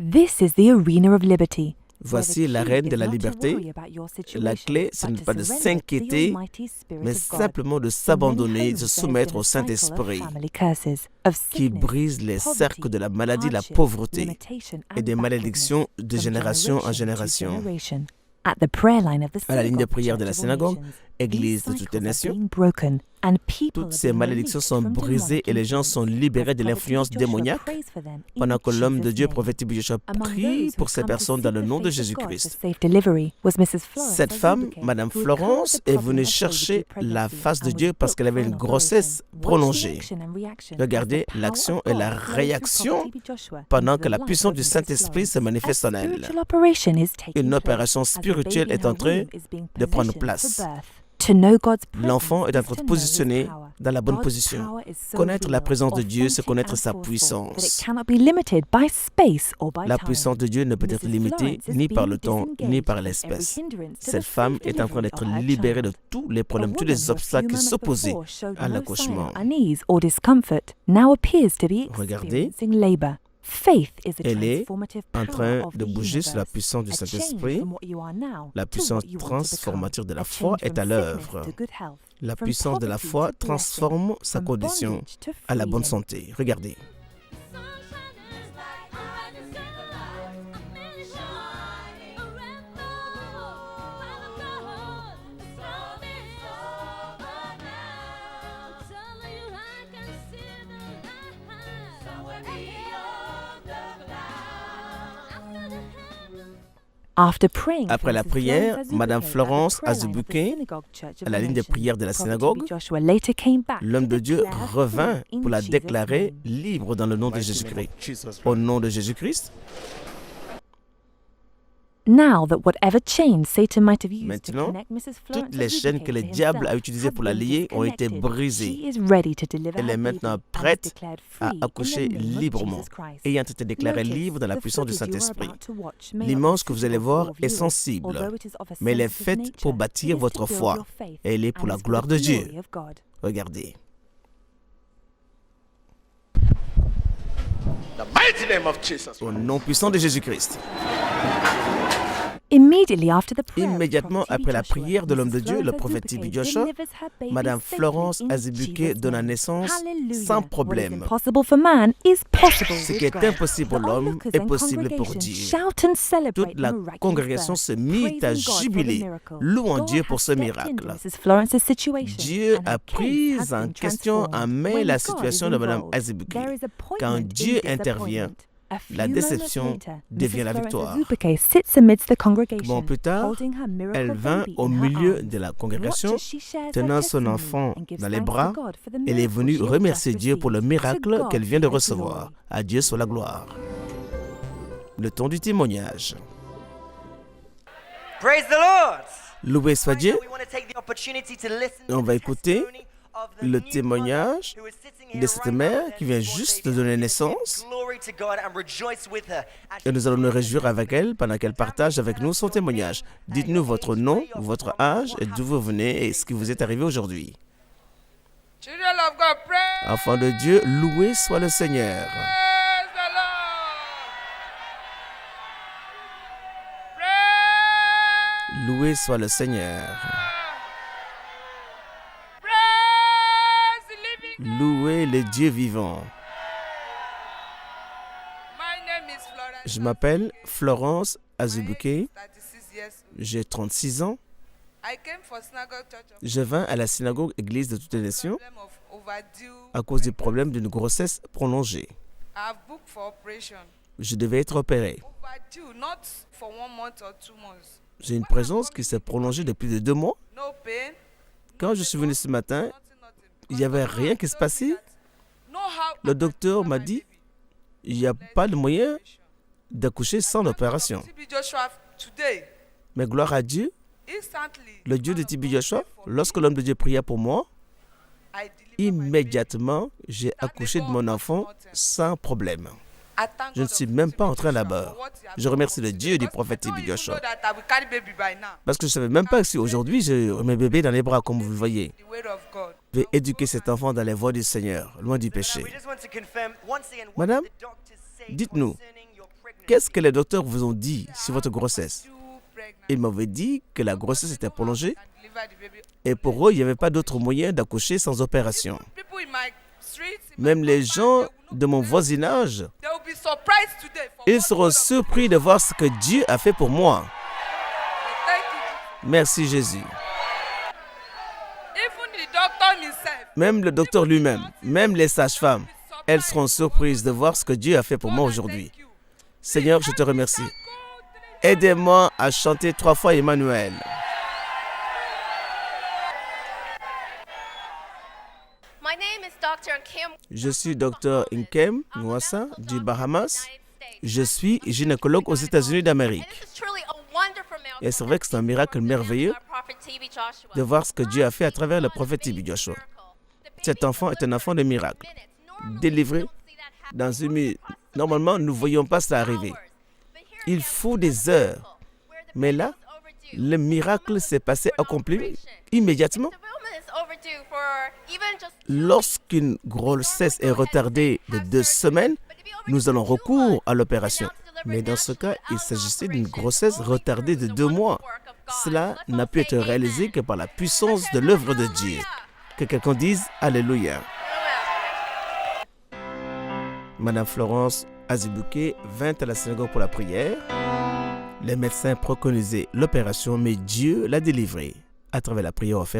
This is the arena of liberty. Voici l'arène de la liberté. La clé, ce n'est pas de s'inquiéter, mais simplement de s'abandonner, de se soumettre au Saint-Esprit, qui brise les cercles de la maladie, la pauvreté et des malédictions de génération en génération. À la ligne de prière de la synagogue, Église de toutes les nations, toutes ces malédictions sont brisées et les gens sont libérés de l'influence démoniaque pendant que l'homme de Dieu, prophète T.B. Joshua, prie pour ces personnes dans le nom de Jésus-Christ. Cette femme, Madame Florence, est venue chercher la face de Dieu parce qu'elle avait une grossesse prolongée. Regardez l'action et la réaction pendant que la puissance du Saint-Esprit se manifeste en elle. Une opération spirituelle est en train de prendre place. L'enfant est en train de se positionner dans la bonne position. Connaître la présence de Dieu, c'est connaître sa puissance. La puissance de Dieu ne peut être limitée ni par le temps, ni par l'espace. Cette femme est en train d'être libérée de tous les problèmes, tous les obstacles qui s'opposaient à l'accouchement. Regardez. Elle est en train de bouger sur la puissance du Saint-Esprit. La puissance transformatrice de la foi est à l'œuvre. La puissance de la foi transforme sa condition à la bonne santé. Regardez. Après la prière, Madame Florence Azubuike, à la ligne de prière de la synagogue, l'homme de Dieu revint pour la déclarer libre dans le nom de Jésus-Christ. Au nom de Jésus-Christ. Maintenant, toutes les chaînes que le diable a utilisées pour la lier ont été brisées. Elle est maintenant prête à accoucher librement, ayant été déclarée libre dans la puissance du Saint-Esprit. L'image que vous allez voir est sensible, mais elle est faite pour bâtir votre foi. Et elle est pour la gloire de Dieu. Regardez. Au nom puissant de Jésus-Christ. Immédiatement après la prière de l'homme de Dieu, le prophète T.B. Joshua, Madame Florence Azubuike donna naissance sans problème. Ce qui est impossible pour l'homme est possible pour Dieu. Toute la congrégation se mit à jubiler, louant Dieu pour ce miracle. Dieu a pris en question en main la situation de Madame Azubuike. Quand Dieu intervient, la déception devient la victoire. Bon, plus tard, elle vint au milieu de la congrégation, tenant son enfant dans les bras. Elle est venue remercier Dieu pour le miracle qu'elle vient de recevoir. À Dieu soit la gloire. Le temps du témoignage. Praise the Lord. Loué soit Dieu. On va écouter le témoignage de cette mère qui vient juste de donner naissance. Et nous allons nous réjouir avec elle pendant qu'elle partage avec nous son témoignage. Dites-nous votre nom, votre âge et d'où vous venez et ce qui vous est arrivé aujourd'hui. Enfants de Dieu, loué soit le Seigneur. Loué soit le Seigneur. Louez le Dieu vivant. Je m'appelle Florence Azubuike. J'ai 36 ans. Je vins à la synagogue Église de toutes les nations à cause du problème d'une grossesse prolongée. Je devais être opéré. J'ai une présence qui s'est prolongée depuis plus de 2 mois. Quand je suis venu ce matin, il n'y avait rien qui se passait. Le docteur m'a dit, il n'y a pas de moyen d'accoucher sans opération. Mais gloire à Dieu, le Dieu de T.B. Joshua, lorsque l'homme de Dieu pria pour moi, immédiatement, j'ai accouché de mon enfant sans problème. Je ne suis même pas entré à la barre. Je remercie le Dieu du prophète T.B. Joshua. Parce que je ne savais même pas si aujourd'hui j'ai mes bébés dans les bras, comme vous le voyez. Je vais éduquer cet enfant dans les voies du Seigneur, loin du péché. Madame, dites-nous, qu'est-ce que les docteurs vous ont dit sur votre grossesse? Ils m'avaient dit que la grossesse était prolongée et pour eux, il n'y avait pas d'autre moyen d'accoucher sans opération. Même les gens de mon voisinage, ils seront surpris de voir ce que Dieu a fait pour moi. Merci Jésus. Même le docteur lui-même, même les sages-femmes, elles seront surprises de voir ce que Dieu a fait pour moi aujourd'hui. Seigneur, je te remercie. Aidez-moi à chanter 3 fois Emmanuel. Je suis Dr. Nkem Nwassa du Bahamas. Je suis gynécologue aux États-Unis d'Amérique. Et c'est vrai que c'est un miracle merveilleux de voir ce que Dieu a fait à travers le prophète TB Joshua. Cet enfant est un enfant de miracle, délivré dans une minute. Normalement, nous ne voyons pas ça arriver. Il faut des heures. Mais là, le miracle s'est passé accompli immédiatement. Lorsqu'une grossesse est retardée de 2 semaines, nous allons recours à l'opération. Mais dans ce cas, il s'agissait d'une grossesse retardée de 2 mois. Cela n'a pu être réalisé que par la puissance de l'œuvre de Dieu. Que quelqu'un dise Alléluia. Madame Florence Azibouké vint à la synagogue pour la prière. Les médecins préconisaient l'opération, mais Dieu l'a délivrée à travers la prière offerte.